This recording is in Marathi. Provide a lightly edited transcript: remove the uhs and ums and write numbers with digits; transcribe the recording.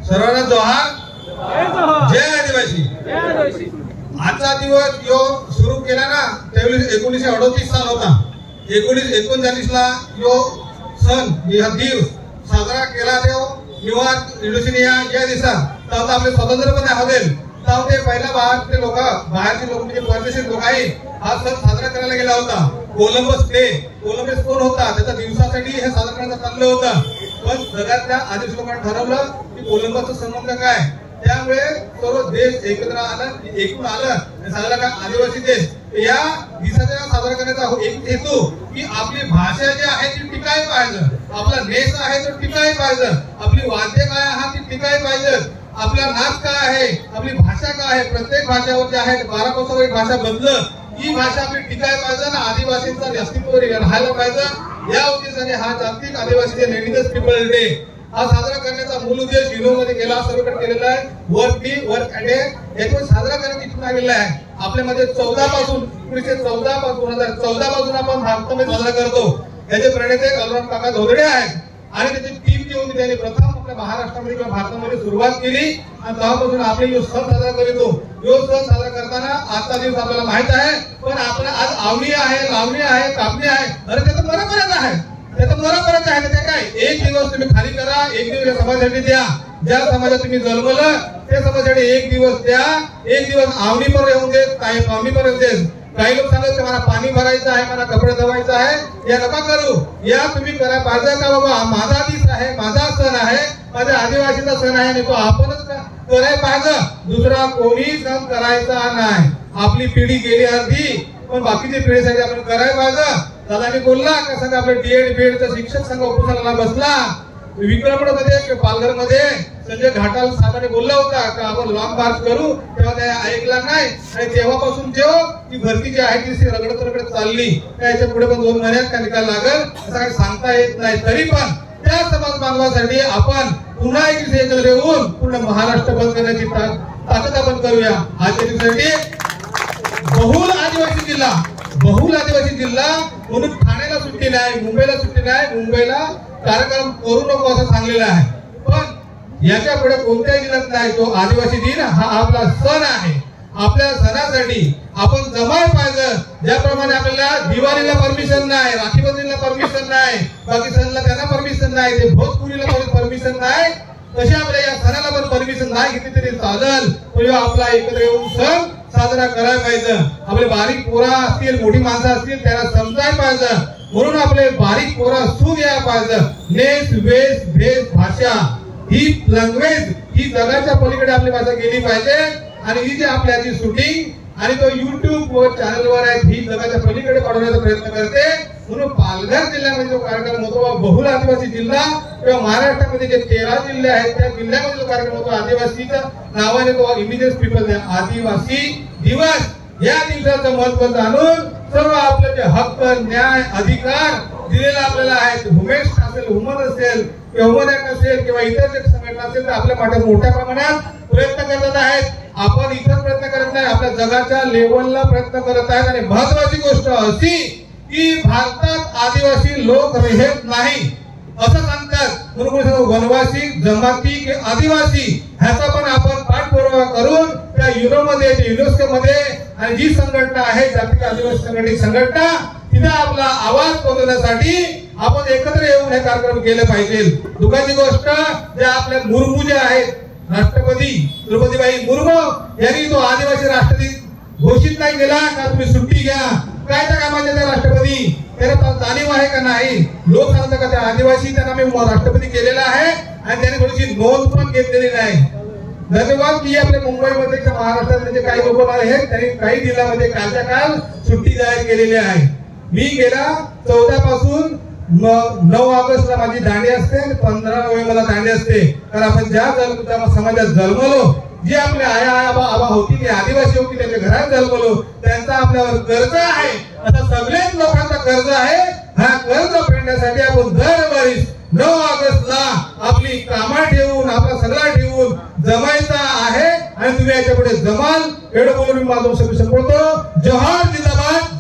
सर्वांना जोहार, जय आदिवासी। आजचा दिवस यो सुरू केला ना त्यावेळी 1938 साल होता। 1939 ला यो सण या दिवस साजरा केला न्यूयॉर्क इंडोनेशिया या देशात तेव्हा आपले स्वतंत्रपणे हवेल तेव्हा ते पहिला बाहेरचे लोक म्हणजे परदेशी लोक आहे हा सण साजरा करायला गेला होता। कोलंबस डे, कोलंबस कोण होता त्याच्या दिवसासाठी हे साजरा करण्यात चाललं होतं, पण जगातल्या आदिवासी लोकांनी ठरवलं की कोलंबसचा संबंध काय, त्यामुळे सर्व देश एकत्र आलं, एकूण आलं साजरा का आदिवासी देश। या दिवसाचा साजरा करण्याचा एक हेतू की आपली भाषा जी आहे ती टिकायला पाहिजे, आपला नेस आहे तो टिकायला पाहिजे, आपली वाद्य काय आहे ती टिकायला पाहिजे, आपला नाच काय आहे, आपली भाषा काय आहे, प्रत्येक भाषेवर जे आहे 12 कोसावर एक भाषा बदल ही भाषा आपली टिकायला पाहिजे ना आदिवासींचा अस्तित्व राहायला पाहिजे। या उद्देशाने हा जागतिक आदिवासी डे इंडिजिनस पीपल डे हा साजरा करण्याचा मूल उद्देश युनो मध्ये गेला सर्वकडे केलेला आहे। वर्क डे यातून साजरा करण्यात इथून आलेला आहे। आपल्यामध्ये 14 पासून 1914 पासून 2014 पासून आपण भारतामध्ये साजरा करतो। याचे प्रणेते गलराम काका धोदडे आहेत आणि त्याची टीम जी होती त्यांनी प्रथम आपल्या महाराष्ट्रामध्ये किंवा भारतामध्ये सुरुवात केली आणि तेव्हापासून आपले जो सण साजरा करतो यो सण साजरा करताना आजचा दिवस आपल्याला माहित आहे, पण आपला आज आवणी आहे, लावणी आहे, कापणी आहे, अरे त्याचं बरोबरच आहे, त्याचं बरोबरच आहे। ते काय एक दिवस तुम्ही खाली करा, एक दिवस समाजासाठी द्या, ज्या समाजात तुम्ही जन्मलं त्या समाजासाठी एक दिवस द्या, एक दिवस आवणी पर येऊन दे, काही पावणी पर येऊन दे। काही लोक सांगत मला पाणी भरायचं आहे, मला कपडे धुवायचं आहे, या नका करू, या तुम्ही करा पाहिजे का बाबा माझा दिवस आहे, माझा सण आहे, माझ्या आदिवासीचा सण आहे आणि तो आपणच करायला पाहिजे, दुसरा कोणी सण करायचा नाही। आपली पिढी गेली अर्धी, पण बाकीच्या पिढीसाठी आपण करायला पाहिजे। दादानी बोलला का सांगा आपल्या डीएड बीएडचा शिक्षक संघ उपोषणाला बसला विक्रमगडमध्ये पालघर मध्ये संजय घाटाल साहेबांनी बोलला होता का आपण लॉंग मार्च करू, तेव्हा त्या ऐकला नाही आणि तेव्हापासून ती भरती जी आहे ती रगडत चालली, त्याच्या पुढे पण 2 महिन्यात का निकाल लागल असं काही सांगता येत नाही। तरी पण त्या समाज बांधवासाठी आपण पुन्हा एकत्र येऊन पूर्ण महाराष्ट्र बंद करण्याची ताकद आपण करूया। आजच्या दिवसासाठी बहुल आदिवासी जिल्हा म्हणून ठाण्याला सुट्टी नाही, मुंबईला सुट्टी नाही, मुंबईला कार्यक्रम करू नको असं सांगलेलं आहे, पण याच्या पुढे कोणत्याही जिल्ह्यात नाही। तो आदिवासी दिन हा आपला सण आहे, आपल्या सणासाठी आपण जमाय पाहिजे। ज्याप्रमाणे आपल्याला दिवाळीला परमिशन नाही, राखीबंधनला परमिशन नाही, बाकी सणाला त्यांना परमिशन नाही, ते भोजपुरीला परमिशन नाही, तशी आपल्या या सणाला पण परमिशन नाही घेतली तरी चालेल, पण आपला एकत्र येऊन सण साजरा करायला पाहिजे। आपले बारीक पोरा असतील, मोठी माणसं असतील त्यांना समजायला पाहिजे, म्हणून आपले बारीक पोरा सू घ्यायला पाहिजे। नेस वेश भेष भाषा ही लँग्वेज ही जगाच्या पलीकडे आपली भाषा गेली पाहिजे आणि ही जी आपल्याची शूटिंग आणि तो YouTube वर चॅनलवर आहे ही जगाच्या पलीकडे पाठवण्याचा प्रयत्न करते। म्हणून पालघर जिल्ह्यामध्ये जो कार्यक्रम होतो बहुल आदिवासी जिल्हा किंवा महाराष्ट्रामध्ये जे 13 जिल्हे आहेत त्या जिल्ह्यामध्ये जो कार्यक्रम होतो आदिवासीच्या नावाने तो इंडिजिनस पीपल डे आदिवासी दिवस, या दिवसाचं महत्व जाणून सर्व आपले जे हक्क न्याय अधिकार दिलेला आपल्याला आहे, वुमेन असेल, वुमन असेल किंवा वुमन असेल किंवा इतर जे संघटना असेल तर आपल्या पाठे मोठ्या प्रमाणात प्रयत्न करत आहेत। आपण इतर प्रयत्न करत नाही, आपल्या जगाच्या लेवलला प्रयत्न करत आहेत आणि महत्वाची गोष्ट अशी की भारतात आदिवासी लोक राहत नाही असं सांगतात, म्हणून वनवासी जमाती की आदिवासी ह्याचा पण आपण पाठपुरावा करून त्या युनो मध्ये युनेस्को मध्ये आणि जी संघटना आहे जागतिक आदिवासी संघटना संघटना तिथे आपला आवाज पोहोचवण्यासाठी आपण एकत्र येऊन हे कार्यक्रम केले पाहिजे। दुःखाची गोष्ट जे आपल्या मुर्मू जे आहेत राष्ट्रपती द्रौपदीबाई मुर्मू यांनी तो आदिवासी राष्ट्रपती घोषित नाही केला का तुम्ही सुट्टी घ्या, काय त्या कामाचे त्या राष्ट्रपती त्याला जाणीव आहे का नाही, लोक सांगतात का त्या आदिवासी त्यांना मी राष्ट्रपती केलेला आहे आणि त्यांनी थोडीशी नोंद पण घेतलेली नाही। धन्यवाद की आपल्या मुंबईमध्ये महाराष्ट्रातले जे काही लोक आहेत त्यांनी काही जिल्ह्यामध्ये कालच्या काल सुट्टी जाहीर केलेली आहे। मी गेला 14 पासून 9 ऑगस्टला माझी दांडी असते आणि 15 नोव्हेंबरला दांडी असते, कारण आपण ज्या समाजात जन्मलो, जे आपले आबा होती ते आदिवासी होती त्यांच्या घरात जन्मलो, त्यांचा आपल्यावर कर्ज आहे, आता सगळ्याच लोकांचा कर्ज आहे। हा कर्ज फेडण्यासाठी आपण दरवर्षी 9 ऑगस्टला आपली कामा ठेवून आपला सगळा ठेवून जमायचा आहे आणि तुम्ही याच्या पुढे जमाल एवढं बोलून मी माझं संपवतो। जोहार जिंदाबाद।